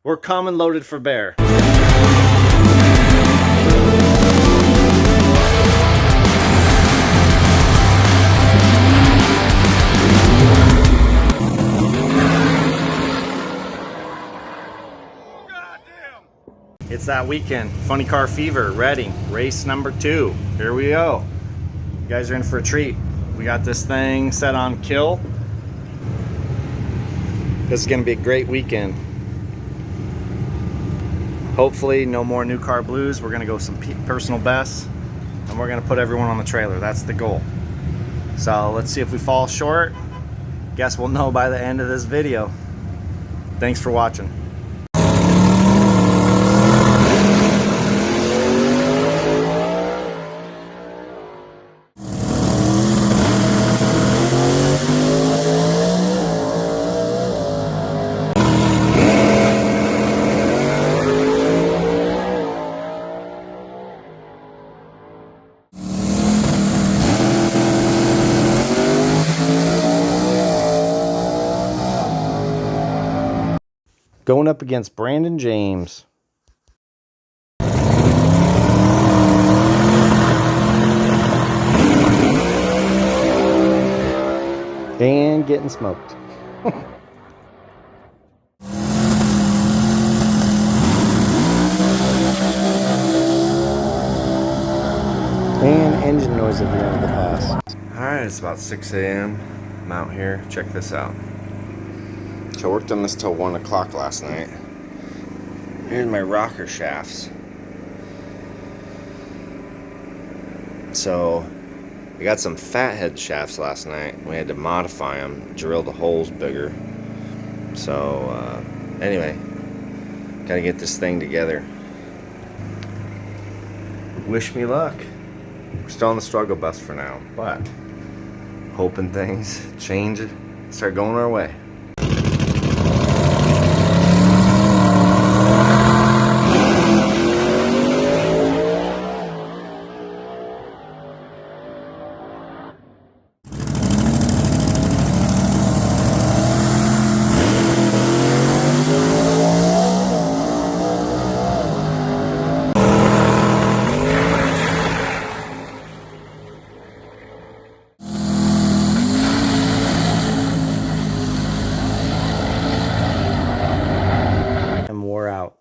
We're common loaded for bear. It's that weekend. Funny Car Fever, Redding, race number 2. Here we go. You guys are in for a treat. We got this thing set on kill. This is going to be a great weekend. Hopefully no more new car blues. We're going to go some personal bests, and we're going to put everyone on the trailer. That's the goal. So let's see if we fall short. Guess we'll know by the end of this video. Thanks for watching. Going up against Brandon James. And getting smoked. And engine noise at the end of the pass. Alright, it's about 6 a.m. I'm out here. Check this out. So I worked on this till 1 o'clock last night. Here's my rocker shafts. So I got some fathead shafts last night. We had to modify them, drill the holes bigger. So anyway, gotta get this thing together. Wish me luck. We're still on the struggle bus for now, but hoping things change, start going our way.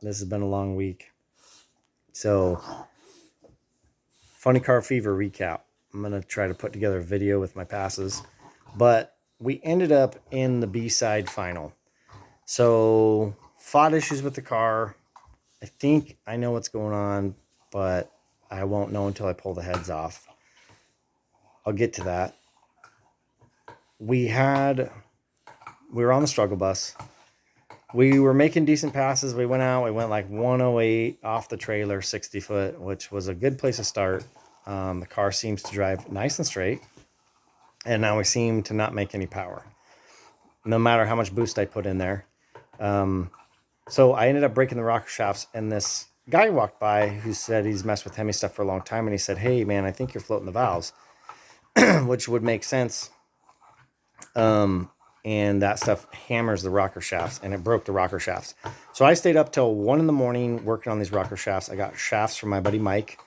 This has been a long week. So, Funny Car Fever recap. I'm going to try to put together a video with my passes. But we ended up in the B-side final. So, fought issues with the car. I think I know what's going on, but I won't know until I pull the heads off. I'll get to that. We were on the struggle bus. We were making decent passes. We went like 108 off the trailer, 60 foot, which was a good place to start. The car seems to drive nice and straight. And now we seem to not make any power, no matter how much boost I put in there. So I ended up breaking the rocker shafts, and this guy walked by who said he's messed with Hemi stuff for a long time. And he said, "Hey man, I think you're floating the valves," which would make sense. And that stuff hammers the rocker shafts, and it broke the rocker shafts. So I stayed up till 1 in the morning working on these rocker shafts. I got shafts from my buddy Mike,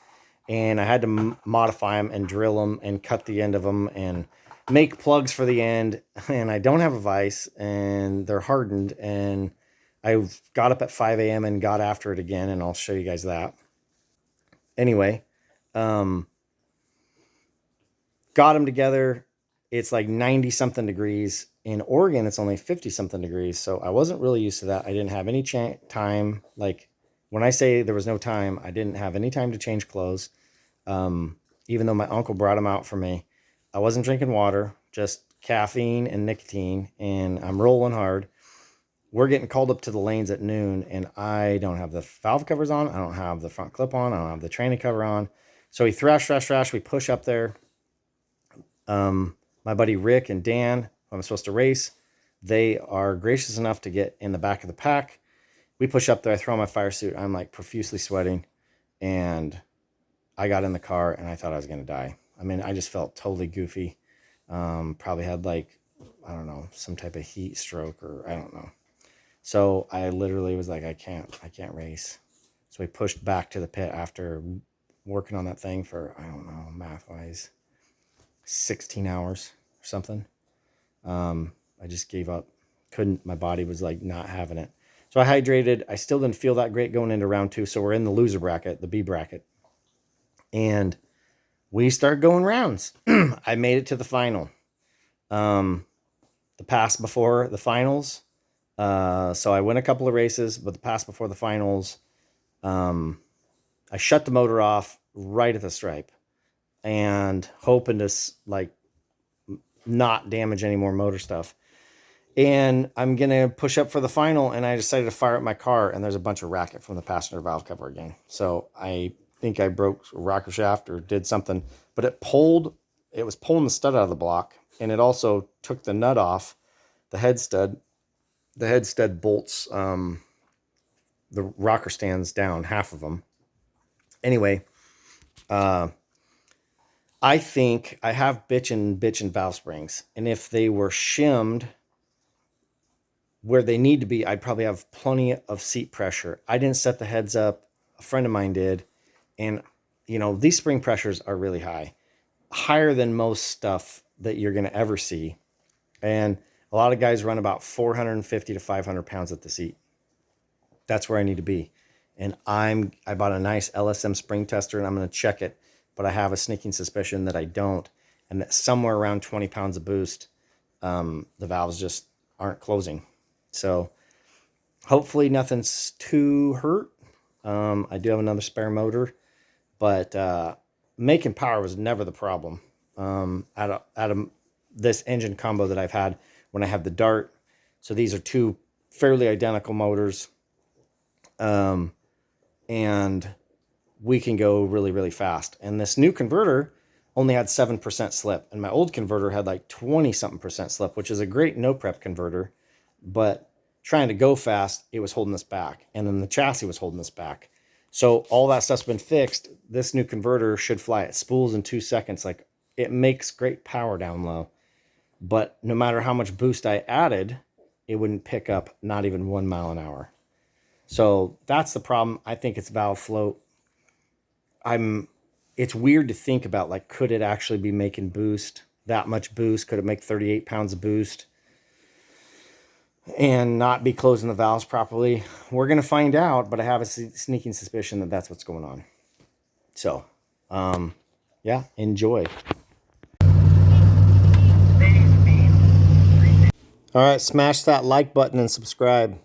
and I had to modify them and drill them and cut the end of them and make plugs for the end. And I don't have a vise, and they're hardened. And I got up at 5 a.m. and got after it again, and I'll show you guys that. Anyway, got them together. It's like 90 something degrees. In Oregon, it's only 50 something degrees. So I wasn't really used to that. I didn't have any time. Like when I say there was no time, I didn't have any time to change clothes. Even though my uncle brought them out for me, I wasn't drinking water, just caffeine and nicotine, and I'm rolling hard. We're getting called up to the lanes at noon, and I don't have the valve covers on. I don't have the front clip on. I don't have the training cover on. So we thrash. We push up there. My buddy Rick and Dan, who I'm supposed to race, they are gracious enough to get in the back of the pack. We push up there. I throw on my fire suit. I'm like profusely sweating, and I got in the car and I thought I was going to die. I mean, I just felt totally goofy. Probably had like, I don't know, some type of heat stroke, or I don't know. So I literally was like, I can't race. So we pushed back to the pit after working on that thing for, I don't know, math-wise, 16 hours or something. I just gave up. Couldn't, my body was like not having it. So I hydrated. I still didn't feel that great going into round 2. So we're in the loser bracket, the B bracket. And we start going rounds. I made it to the final. The pass before the finals. So I win a couple of races, but the pass before the finals, I shut the motor off right at the stripe and hoping to like not damage any more motor stuff. And I'm going to push up for the final, and I decided to fire up my car, and there's a bunch of racket from the passenger valve cover again. So I think I broke a rocker shaft or did something, but it was pulling the stud out of the block, and it also took the nut off the head stud. The head stud bolts the rocker stands down, half of them. Anyway, I think I have bitchin' valve springs, and if they were shimmed where they need to be, I'd probably have plenty of seat pressure. I didn't set the heads up. A friend of mine did. And, you know, these spring pressures are really high, higher than most stuff that you're going to ever see. And a lot of guys run about 450 to 500 pounds at the seat. That's where I need to be. And I bought a nice LSM spring tester, and I'm going to check it. But I have a sneaking suspicion that I don't. And that somewhere around 20 pounds of boost, the valves just aren't closing. So hopefully nothing's too hurt. I do have another spare motor, but making power was never the problem. Out of this engine combo that I've had when I have the Dart. So these are two fairly identical motors. And we can go really, really fast. And this new converter only had 7% slip. And my old converter had like 20-something% slip, which is a great no prep converter. But trying to go fast, it was holding us back. And then the chassis was holding us back. So all that stuff's been fixed. This new converter should fly at spools in 2 seconds. Like, it makes great power down low. But no matter how much boost I added, it wouldn't pick up not even 1 mile an hour. So that's the problem. I think it's valve float. It's weird to think about, like, could it actually be making boost, that much boost? Could it make 38 pounds of boost and not be closing the valves properly? We're going to find out, but I have a sneaking suspicion that that's what's going on. So, yeah, enjoy. All right, smash that like button and subscribe.